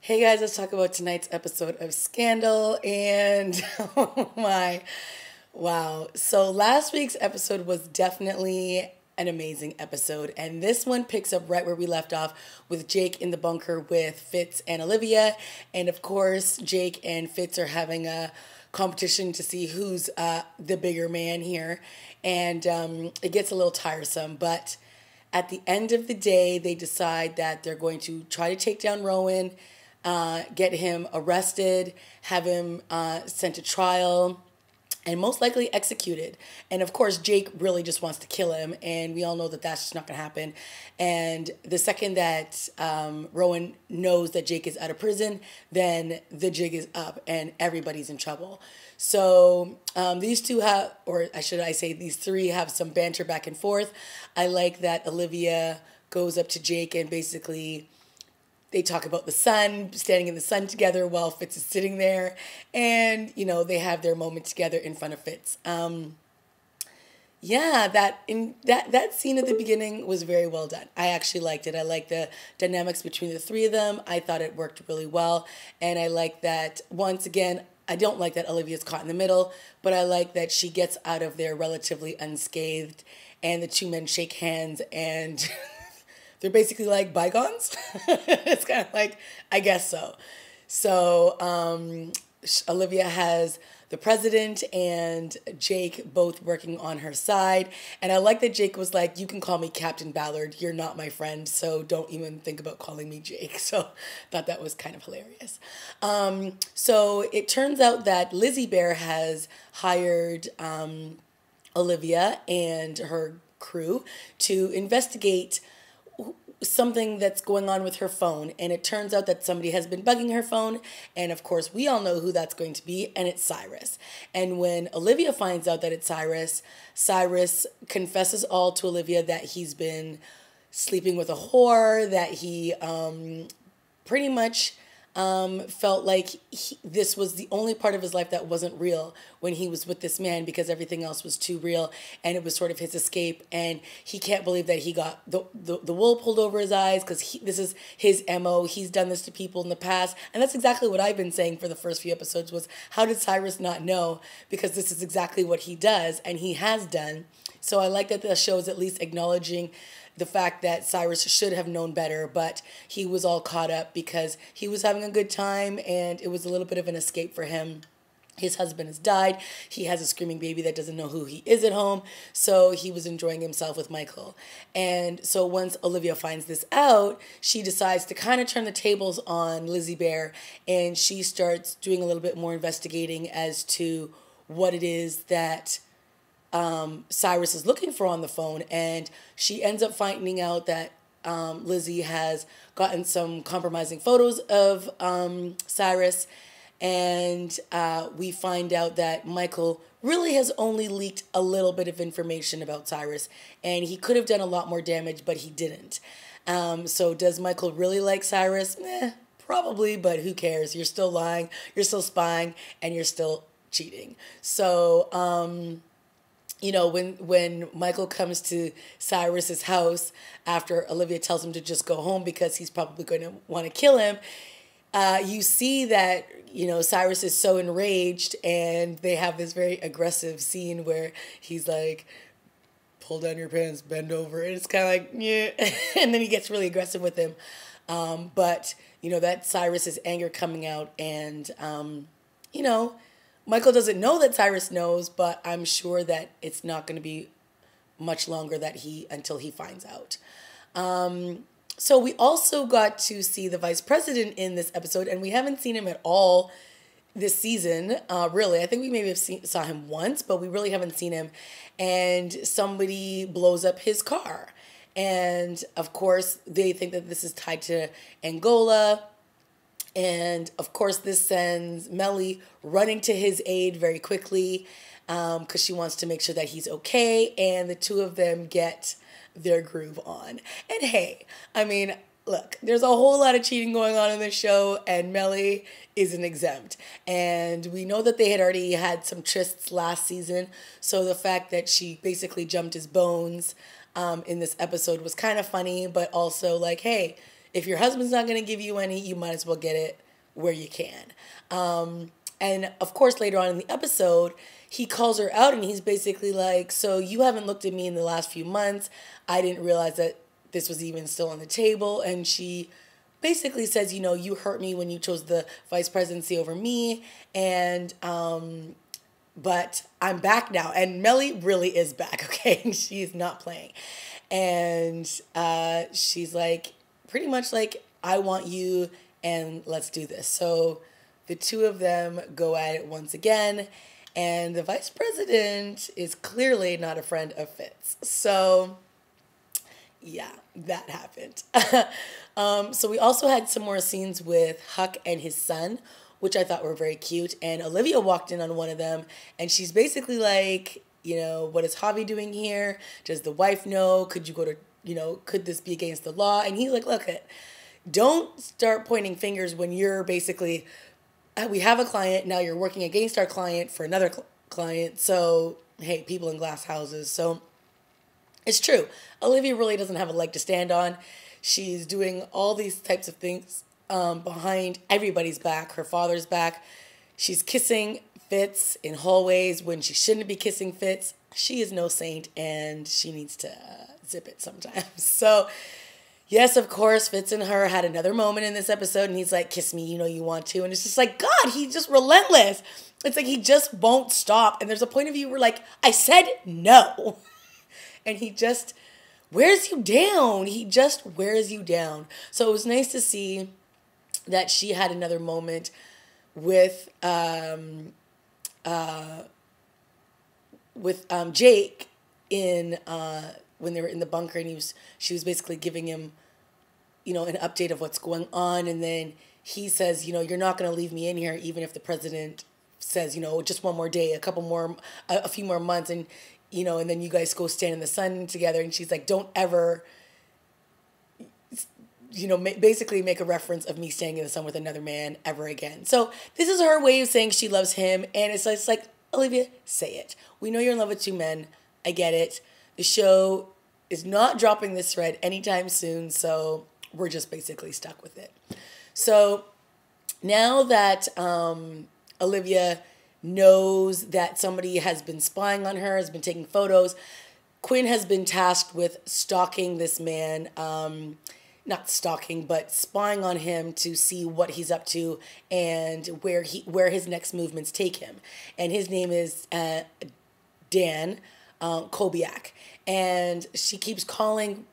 Hey guys, let's talk about tonight's episode of Scandal. And oh my, wow. So last week's episode was definitely an amazing episode. And this one picks up right where we left off with Jake in the bunker with Fitz and Olivia. And of course, Jake and Fitz are having a competition to see who's the bigger man here. And it gets a little tiresome, but at the end of the day, they decide that they're going to try to take down Rowan, get him arrested, have him sent to trial, and most likely executed. And of course, Jake really just wants to kill him, and we all know that that's just not going to happen. And the second that Rowan knows that Jake is out of prison, then the jig is up and everybody's in trouble. So these two have, or should I say these three have some banter back and forth. I like that Olivia goes up to Jake and basically they talk about the sun, standing in the sun together while Fitz is sitting there. And, you know, they have their moment together in front of Fitz. Yeah, that scene at the beginning was very well done. I actually liked it. I liked the dynamics between the three of them. I thought it worked really well. And I like that, once again, I don't like that Olivia's caught in the middle, but I like that she gets out of there relatively unscathed. And the two men shake hands and they're basically like bygones. It's kind of like, I guess so. So Olivia has the president and Jake both working on her side. And I like that Jake was like, you can call me Captain Ballard. You're not my friend, so don't even think about calling me Jake. So thought that was kind of hilarious. So it turns out that Lizzie Bear has hired Olivia and her crew to investigate something that's going on with her phone, and it turns out that somebody has been bugging her phone, and of course we all know who that's going to be, and it's Cyrus. And when Olivia finds out that it's Cyrus, Cyrus confesses all to Olivia that he's been sleeping with a whore, that he pretty much felt like this was the only part of his life that wasn't real when he was with this man, because everything else was too real and it was sort of his escape. And he can't believe that he got the wool pulled over his eyes, because this is his MO. He's done this to people in the past. And that's exactly what I've been saying for the first few episodes was, how did Cyrus not know? Because this is exactly what he does and he has done. So I like that the show is at least acknowledging the fact that Cyrus should have known better, but he was all caught up because he was having a good time and it was a little bit of an escape for him. His husband has died. He has a screaming baby that doesn't know who he is at home. So he was enjoying himself with Michael. And so once Olivia finds this out, she decides to kind of turn the tables on Lizzie Bear, and she starts doing a little bit more investigating as to what it is that Cyrus is looking for on the phone. And she ends up finding out that Lizzie has gotten some compromising photos of Cyrus. And we find out that Michael really has only leaked a little bit of information about Cyrus. And he could have done a lot more damage, but he didn't. So does Michael really like Cyrus? Probably, but who cares? You're still lying, you're still spying, and you're still cheating. So, you know, when Michael comes to Cyrus's house after Olivia tells him to just go home because he's probably going to want to kill him, you see that, you know, Cyrus is so enraged, and they have this very aggressive scene where he's like, pull down your pants, bend over. And it's kind of like, yeah. And then he gets really aggressive with him. But, you know, that Cyrus's anger coming out, and, you know, Michael doesn't know that Cyrus knows, but I'm sure that it's not going to be much longer until he finds out. So we also got to see the vice president in this episode, and we haven't seen him at all this season, really. I think we maybe saw him once, but we really haven't seen him. And somebody blows up his car. And, of course, they think that this is tied to Angola. And, of course, this sends Melly running to his aid very quickly because she wants to make sure that he's okay. And the two of them get their groove on. And, hey, I mean, look, there's a whole lot of cheating going on in this show, and Melly isn't exempt. And we know that they had already had some trysts last season. So the fact that she basically jumped his bones in this episode was kind of funny, but also like, hey, if your husband's not going to give you any, you might as well get it where you can. And of course, later on in the episode, he calls her out and he's basically like, so you haven't looked at me in the last few months. I didn't realize that this was even still on the table. And she basically says, you know, you hurt me when you chose the vice presidency over me. And, but I'm back now. And Melly really is back, okay? She's not playing. And she's like, pretty much like, I want you and let's do this. So the two of them go at it once again. And the vice president is clearly not a friend of Fitz. So yeah, that happened. So we also had some more scenes with Huck and his son, which I thought were very cute. And Olivia walked in on one of them, and she's basically like, you know, what is Javi doing here? Does the wife know? Could you go to, you know, could this be against the law? And he's like, look, don't start pointing fingers when you're basically, we have a client, now you're working against our client for another client. So, hey, people in glass houses. So it's true. Olivia really doesn't have a leg to stand on. She's doing all these types of things behind everybody's back, her father's back. She's kissing Fitz in hallways when she shouldn't be kissing Fitz. She is no saint, and she needs to zip it sometimes. So, yes, of course, Fitz and her had another moment in this episode, and he's like, kiss me, you know you want to. And it's just like, God, he's just relentless. It's like he just won't stop. And there's a point of view where, like, I said no. And he just wears you down. He just wears you down. So it was nice to see that she had another moment with Jake in when they were in the bunker, and she was basically giving him, you know, an update of what's going on. And then he says, you know, you're not going to leave me in here even if the president says, you know, just one more day, a few more months, and, you know, and then you guys go stand in the sun together. And she's like, don't ever, you know, basically make a reference of me staying in the sun with another man ever again. So this is her way of saying she loves him. And it's like, Olivia, say it. We know you're in love with two men. I get it. The show is not dropping this thread anytime soon, so we're just basically stuck with it. So now that Olivia knows that somebody has been spying on her, has been taking photos, Quinn has been tasked with stalking this man, not stalking, but spying on him to see what he's up to and where his next movements take him. And his name is Dan Kobiak. And she keeps calling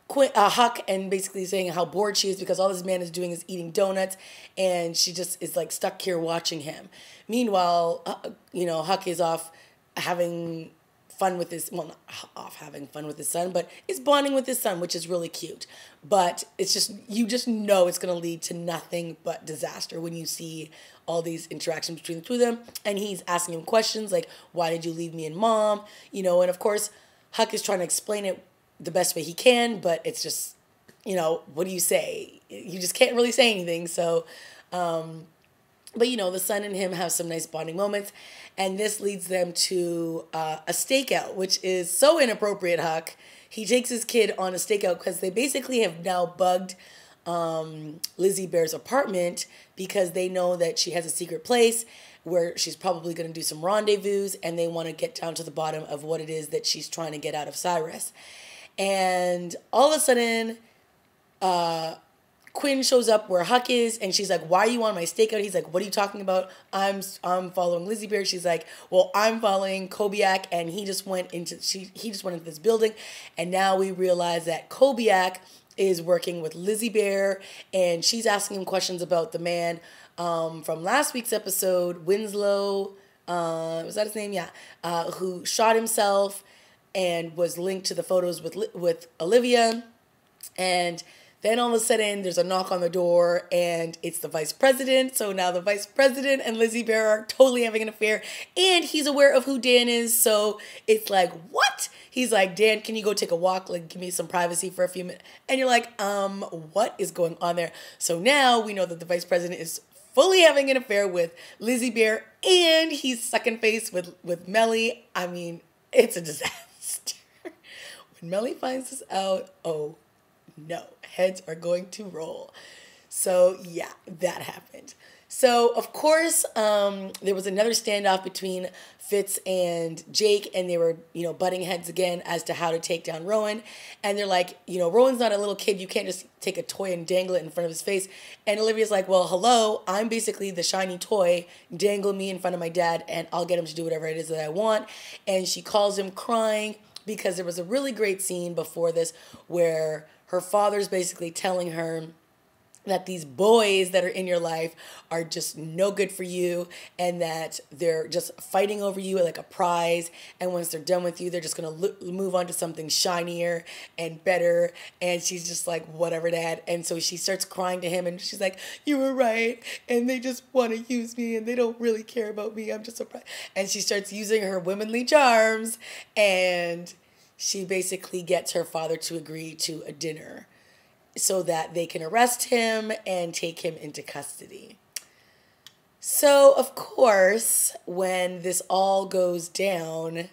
Huck and basically saying how bored she is because all this man is doing is eating donuts, and she just is like stuck here watching him. Meanwhile, you know, Huck is off having fun with his, well, not off having fun with his son, but is bonding with his son, which is really cute. But it's just, you just know it's going to lead to nothing but disaster when you see all these interactions between the two of them. And he's asking him questions like, why did you leave me and mom? You know, and of course, Huck is trying to explain it the best way he can, but it's just, you know, what do you say? You just can't really say anything. So, but, you know, the son and him have some nice bonding moments. And this leads them to a stakeout, which is so inappropriate, Huck. He takes his kid on a stakeout because they basically have now bugged Lizzie Bear's apartment because they know that she has a secret place where she's probably going to do some rendezvous, and they want to get down to the bottom of what it is that she's trying to get out of Cyrus. And all of a sudden, Quinn shows up where Huck is, and she's like, why are you on my stakeout? He's like, what are you talking about? I'm following Lizzie Bear. She's like, well, I'm following Kobiak, and he just went into this building, and now we realize that Kobiak is working with Lizzie Bear, and she's asking him questions about the man from last week's episode, Winslow, was that his name? Yeah, who shot himself and was linked to the photos with Olivia. And then all of a sudden there's a knock on the door, and it's the vice president. So now the vice president and Lizzie Bear are totally having an affair, and he's aware of who Dan is. So it's like, what? He's like, Dan, can you go take a walk? Like, give me some privacy for a few minutes. And you're like, what is going on there? So now we know that the vice president is fully having an affair with Lizzie Bear, and he's sucking face with Melly. I mean, it's a disaster. When Melly finds this out, oh no, heads are going to roll. So yeah, that happened. So of course, there was another standoff between Fitz and Jake, and they were, butting heads again as to how to take down Rowan. And they're like, Rowan's not a little kid. You can't just take a toy and dangle it in front of his face. And Olivia's like, well, hello, I'm basically the shiny toy. Dangle me in front of my dad, and I'll get him to do whatever it is that I want. And she calls him crying because there was a really great scene before this where her father's basically telling her that these boys that are in your life are just no good for you, and that they're just fighting over you like a prize, and once they're done with you, they're just going to move on to something shinier and better. And she's just like, whatever, Dad. And so she starts crying to him, and she's like, you were right, and they just want to use me, and they don't really care about me. I'm just so proud. And she starts using her womanly charms, and she basically gets her father to agree to a dinner so that they can arrest him and take him into custody. So, of course, when this all goes down,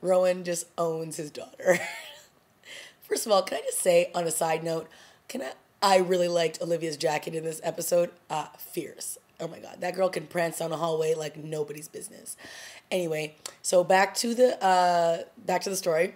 Rowan just owns his daughter. First of all, can I just say, on a side note, I really liked Olivia's jacket in this episode. Fierce. Oh my God, that girl can prance down a hallway like nobody's business. Anyway, so back to the story.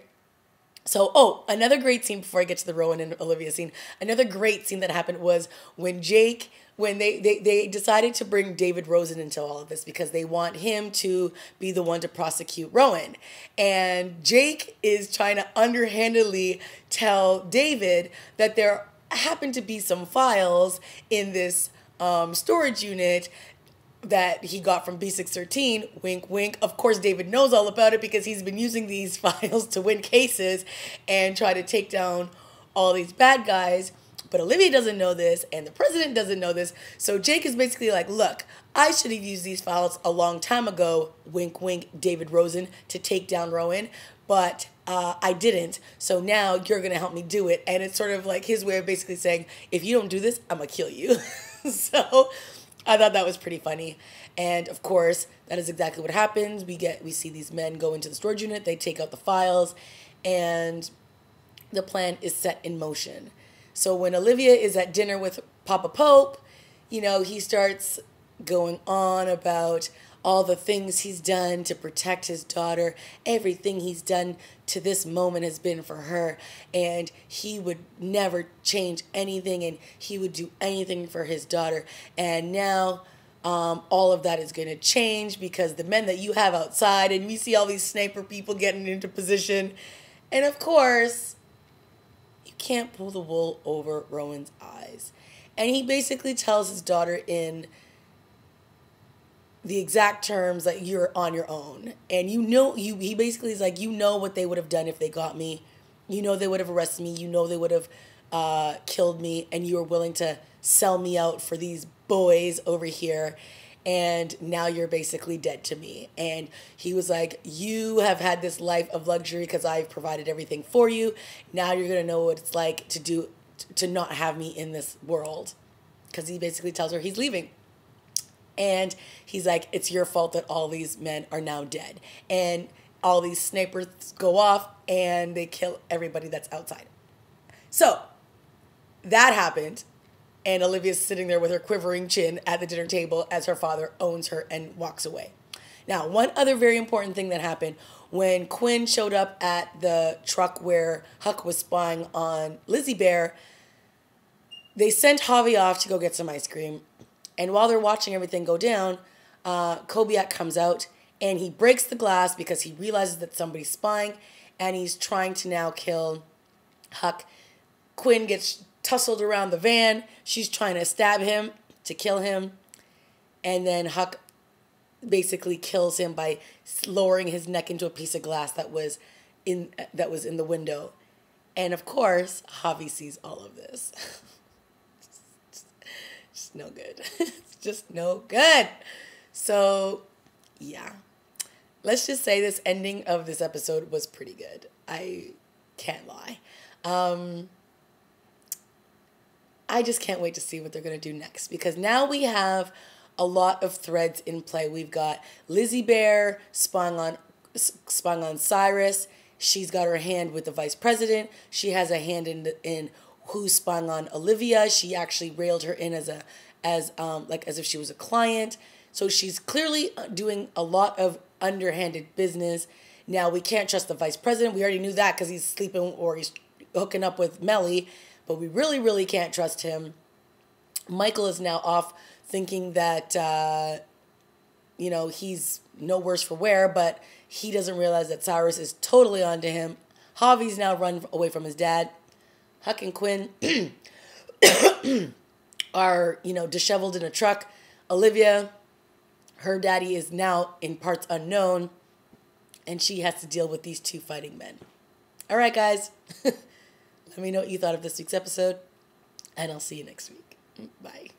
So, another great scene before I get to the Rowan and Olivia scene. Another great scene that happened was when they decided to bring David Rosen into all of this because they want him to be the one to prosecute Rowan. And Jake is trying to underhandedly tell David that there happen to be some files in this storage unit that he got from B613, wink, wink. Of course, David knows all about it because he's been using these files to win cases and try to take down all these bad guys. But Olivia doesn't know this, and the president doesn't know this. So Jake is basically like, look, I should have used these files a long time ago, wink, wink, David Rosen, to take down Rowan. But I didn't. So now you're going to help me do it. And it's sort of like his way of basically saying, if you don't do this, I'm going to kill you. So I thought that was pretty funny. And of course, that is exactly what happens. We see these men go into the storage unit, they take out the files, and the plan is set in motion. So when Olivia is at dinner with Papa Pope, he starts going on about all the things he's done to protect his daughter. Everything he's done to this moment has been for her, and he would never change anything, and he would do anything for his daughter. And now all of that is going to change because the men that you have outside, and we see all these sniper people getting into position. And of course, you can't pull the wool over Rowan's eyes. And he basically tells his daughter in the exact terms that you're on your own. And he basically is like, what they would have done if they got me. They would have arrested me. They would have killed me. And you were willing to sell me out for these boys over here. And now you're basically dead to me. And he was like, you have had this life of luxury because I've provided everything for you. Now you're going to know what it's like to not have me in this world. Because he basically tells her he's leaving. And he's like, it's your fault that all these men are now dead. And all these snipers go off and they kill everybody that's outside. So that happened. And Olivia's sitting there with her quivering chin at the dinner table as her father owns her and walks away. Now, one other very important thing that happened when Quinn showed up at the truck where Huck was spying on Lizzie Bear, they sent Javi off to go get some ice cream. And while they're watching everything go down, Kobiak comes out and he breaks the glass because he realizes that somebody's spying and he's trying to now kill Huck. Quinn gets tussled around the van. She's trying to stab him to kill him. And then Huck basically kills him by lowering his neck into a piece of glass that was in the window. And of course, Javi sees all of this. Just no good. It's just no good. So, yeah. Let's just say this ending of this episode was pretty good. I can't lie. I just can't wait to see what they're going to do next because now we have a lot of threads in play. We've got Lizzie Bear spying on Cyrus, She's got her hand with the vice president. She has a hand in who's spying on Olivia. She actually railed her in as if she was a client. So she's clearly doing a lot of underhanded business. Now, we can't trust the vice president. We already knew that because he's sleeping or he's hooking up with Melly. But we really, really can't trust him. Michael is now off thinking that, he's no worse for wear. But he doesn't realize that Cyrus is totally onto him. Javi's now run away from his dad. Huck and Quinn are, disheveled in a truck. Olivia, her daddy is now in parts unknown, and she has to deal with these two fighting men. All right, guys. Let me know what you thought of this week's episode, and I'll see you next week. Bye.